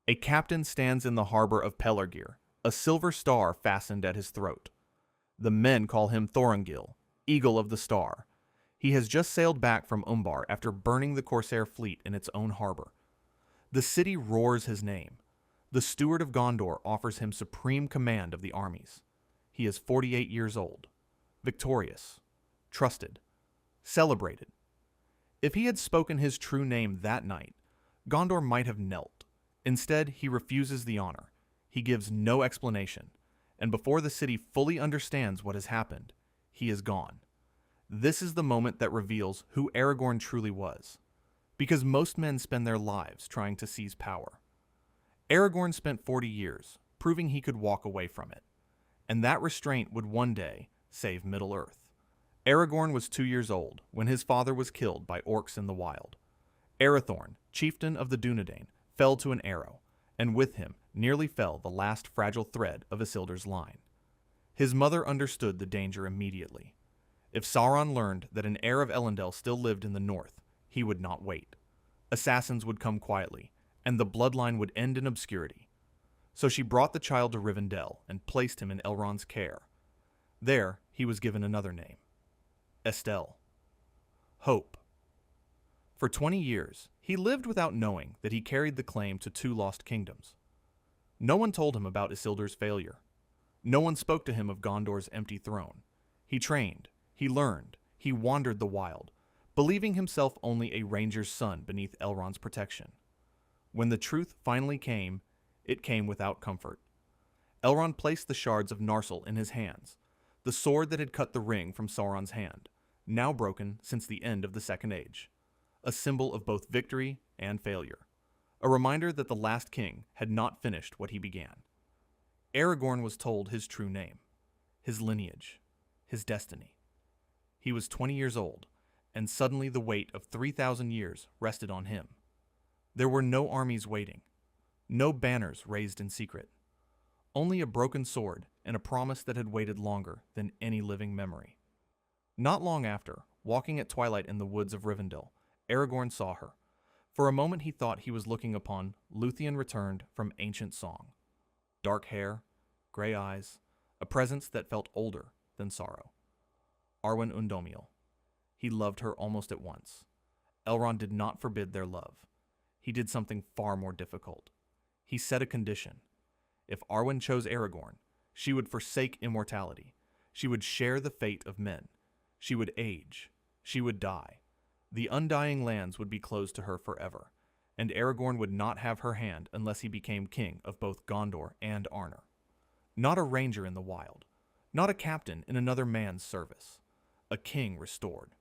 A captain stands in the harbor of Pelargir, a silver star fastened at his throat. The men call him Thorongil, Eagle of the Star. He has just sailed back from Umbar after burning the Corsair fleet in its own harbor. The city roars his name. The Steward of Gondor offers him supreme command of the armies. He is 48 years old, victorious, trusted, celebrated. If he had spoken his true name that night, Gondor might have knelt. Instead, he refuses the honor. He gives no explanation, and before the city fully understands what has happened, he is gone. This is the moment that reveals who Aragorn truly was, because most men spend their lives trying to seize power. Aragorn spent 40 years, proving he could walk away from it, and that restraint would one day save Middle-earth. Aragorn was 2 years old when his father was killed by orcs in the wild. Arathorn, chieftain of the Dunedain, fell to an arrow, and with him nearly fell the last fragile thread of Isildur's line. His mother understood the danger immediately. If Sauron learned that an heir of Elendil still lived in the north, he would not wait. Assassins would come quietly, and the bloodline would end in obscurity. So she brought the child to Rivendell and placed him in Elrond's care. There, he was given another name, Estelle. Hope. For 20 years, he lived without knowing that he carried the claim to 2 lost kingdoms. No one told him about Isildur's failure. No one spoke to him of Gondor's empty throne. He trained, he learned, he wandered the wild, believing himself only a ranger's son beneath Elrond's protection. When the truth finally came, it came without comfort. Elrond placed the shards of Narsil in his hands, the sword that had cut the ring from Sauron's hand, now broken since the end of the Second Age, a symbol of both victory and failure, a reminder that the last king had not finished what he began. Aragorn was told his true name, his lineage, his destiny. He was 20 years old, and suddenly the weight of 3,000 years rested on him. There were no armies waiting, no banners raised in secret, only a broken sword and a promise that had waited longer than any living memory. Not long after, walking at twilight in the woods of Rivendell, Aragorn saw her. For a moment he thought he was looking upon Luthien returned from ancient song. Dark hair, gray eyes, a presence that felt older than sorrow. Arwen Undomiel. He loved her almost at once. Elrond did not forbid their love. He did something far more difficult. He set a condition. If Arwen chose Aragorn, she would forsake immortality. She would share the fate of men. She would age. She would die. The undying lands would be closed to her forever, and Aragorn would not have her hand unless he became king of both Gondor and Arnor. Not a ranger in the wild, not a captain in another man's service. A king restored.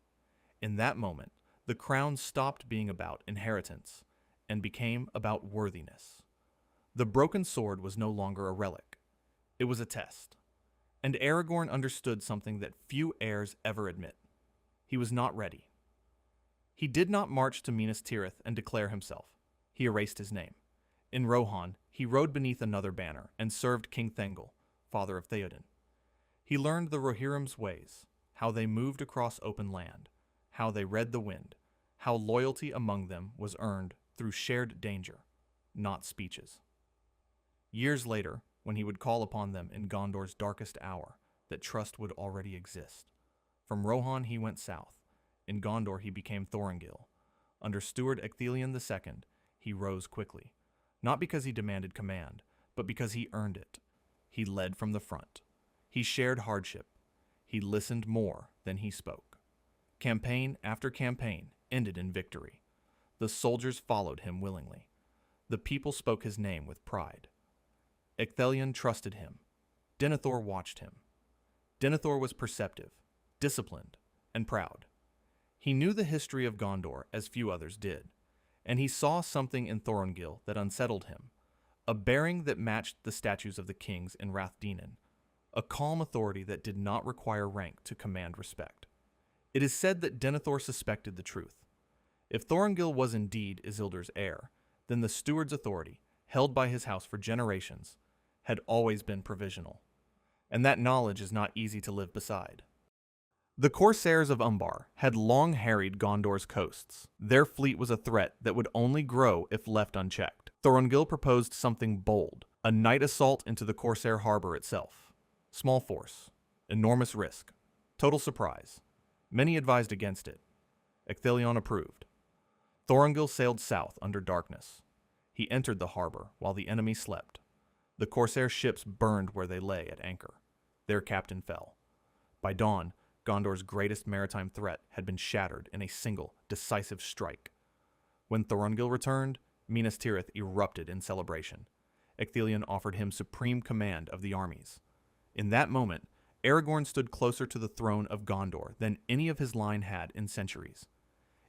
In that moment, the crown stopped being about inheritance and became about worthiness. The broken sword was no longer a relic. It was a test. And Aragorn understood something that few heirs ever admit. He was not ready. He did not march to Minas Tirith and declare himself. He erased his name. In Rohan, he rode beneath another banner and served King Thengel, father of Theoden. He learned the Rohirrim's ways, how they moved across open land, how they read the wind, how loyalty among them was earned through shared danger, not speeches. Years later, when he would call upon them in Gondor's darkest hour, that trust would already exist. From Rohan he went south. In Gondor he became Thorongil. Under Steward Ecthelion II, he rose quickly, not because he demanded command, but because he earned it. He led from the front. He shared hardship. He listened more than he spoke. Campaign after campaign ended in victory. The soldiers followed him willingly. The people spoke his name with pride. Ecthelion trusted him. Denethor watched him. Denethor was perceptive, disciplined, and proud. He knew the history of Gondor as few others did, and he saw something in Thorongil that unsettled him, a bearing that matched the statues of the kings in Rathdinan, a calm authority that did not require rank to command respect. It is said that Denethor suspected the truth. If Thorongil was indeed Isildur's heir, then the steward's authority, held by his house for generations, had always been provisional. And that knowledge is not easy to live beside. The Corsairs of Umbar had long harried Gondor's coasts. Their fleet was a threat that would only grow if left unchecked. Thorongil proposed something bold, a night assault into the Corsair harbor itself. Small force, enormous risk, total surprise. Many advised against it. Ecthelion approved. Thorongil sailed south under darkness. He entered the harbor while the enemy slept. The Corsair ships burned where they lay at anchor. Their captain fell. By dawn, Gondor's greatest maritime threat had been shattered in a single, decisive strike. When Thorongil returned, Minas Tirith erupted in celebration. Ecthelion offered him supreme command of the armies. In that moment, Aragorn stood closer to the throne of Gondor than any of his line had in centuries.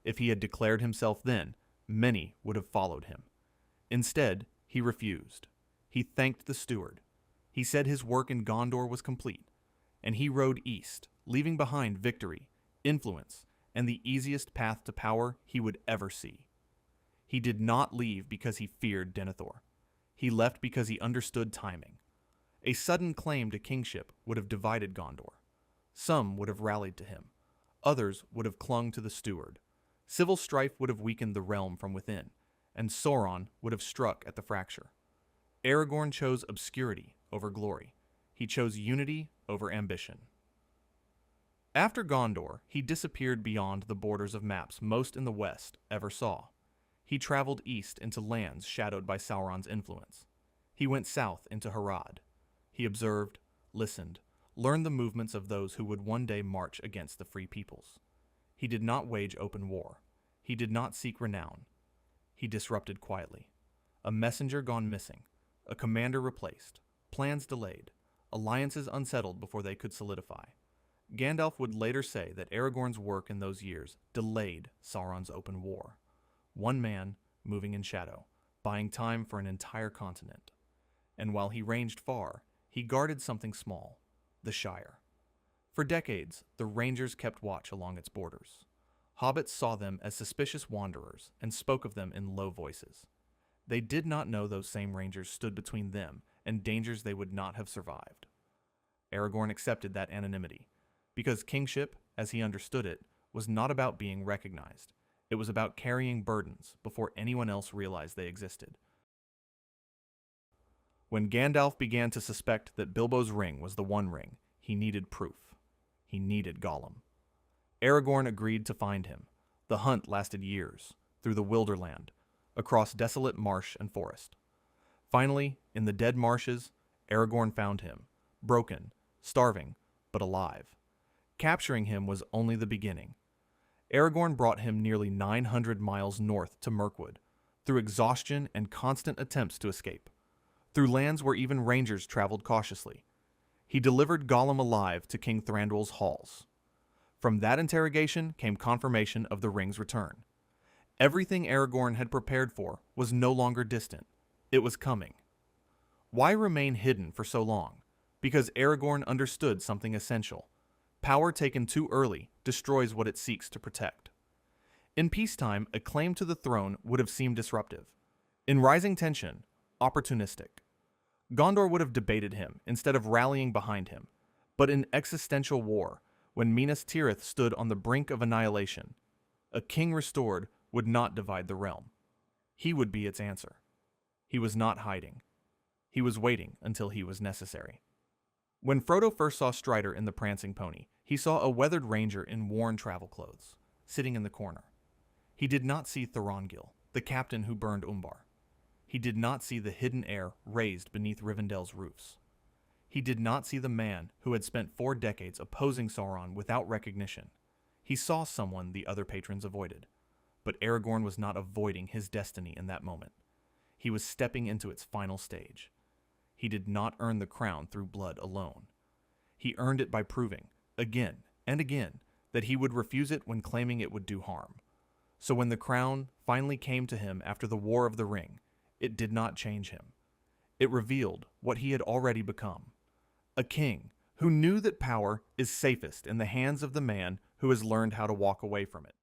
If he had declared himself then, many would have followed him. Instead, he refused. He thanked the steward. He said his work in Gondor was complete, and he rode east, leaving behind victory, influence, and the easiest path to power he would ever see. He did not leave because he feared Denethor. He left because he understood timing. A sudden claim to kingship would have divided Gondor. Some would have rallied to him. Others would have clung to the steward. Civil strife would have weakened the realm from within, and Sauron would have struck at the fracture. Aragorn chose obscurity over glory. He chose unity over ambition. After Gondor, he disappeared beyond the borders of maps most in the West ever saw. He traveled east into lands shadowed by Sauron's influence. He went south into Harad. He observed, listened, learned the movements of those who would one day march against the free peoples. He did not wage open war. He did not seek renown. He disrupted quietly. A messenger gone missing, a commander replaced, plans delayed, alliances unsettled before they could solidify. Gandalf would later say that Aragorn's work in those years delayed Sauron's open war. One man, moving in shadow, buying time for an entire continent. And while he ranged far, he guarded something small, the Shire. For decades, the Rangers kept watch along its borders. Hobbits saw them as suspicious wanderers and spoke of them in low voices. They did not know those same Rangers stood between them and dangers they would not have survived. Aragorn accepted that anonymity, because kingship, as he understood it, was not about being recognized. It was about carrying burdens before anyone else realized they existed. When Gandalf began to suspect that Bilbo's ring was the One Ring, he needed proof. He needed Gollum. Aragorn agreed to find him. The hunt lasted years, through the Wilderland, across desolate marsh and forest. Finally, in the dead marshes, Aragorn found him, broken, starving, but alive. Capturing him was only the beginning. Aragorn brought him nearly 900 miles north to Mirkwood, through exhaustion and constant attempts to escape, through lands where even rangers traveled cautiously. He delivered Gollum alive to King Thranduil's halls. From that interrogation came confirmation of the ring's return. Everything Aragorn had prepared for was no longer distant. It was coming. Why remain hidden for so long? Because Aragorn understood something essential. Power taken too early destroys what it seeks to protect. In peacetime, a claim to the throne would have seemed disruptive. In rising tension, opportunistic. Gondor would have debated him instead of rallying behind him. But in existential war, when Minas Tirith stood on the brink of annihilation, a king restored would not divide the realm. He would be its answer. He was not hiding. He was waiting until he was necessary. When Frodo first saw Strider in the prancing pony, he saw a weathered ranger in worn travel clothes, sitting in the corner. He did not see Thorongil, the captain who burned Umbar. He did not see the hidden heir raised beneath Rivendell's roofs. He did not see the man who had spent 4 decades opposing Sauron without recognition. He saw someone the other patrons avoided. But Aragorn was not avoiding his destiny in that moment. He was stepping into its final stage. He did not earn the crown through blood alone. He earned it by proving, again and again, that he would refuse it when claiming it would do harm. So when the crown finally came to him after the War of the Ring, it did not change him. It revealed what he had already become. A king who knew that power is safest in the hands of the man who has learned how to walk away from it.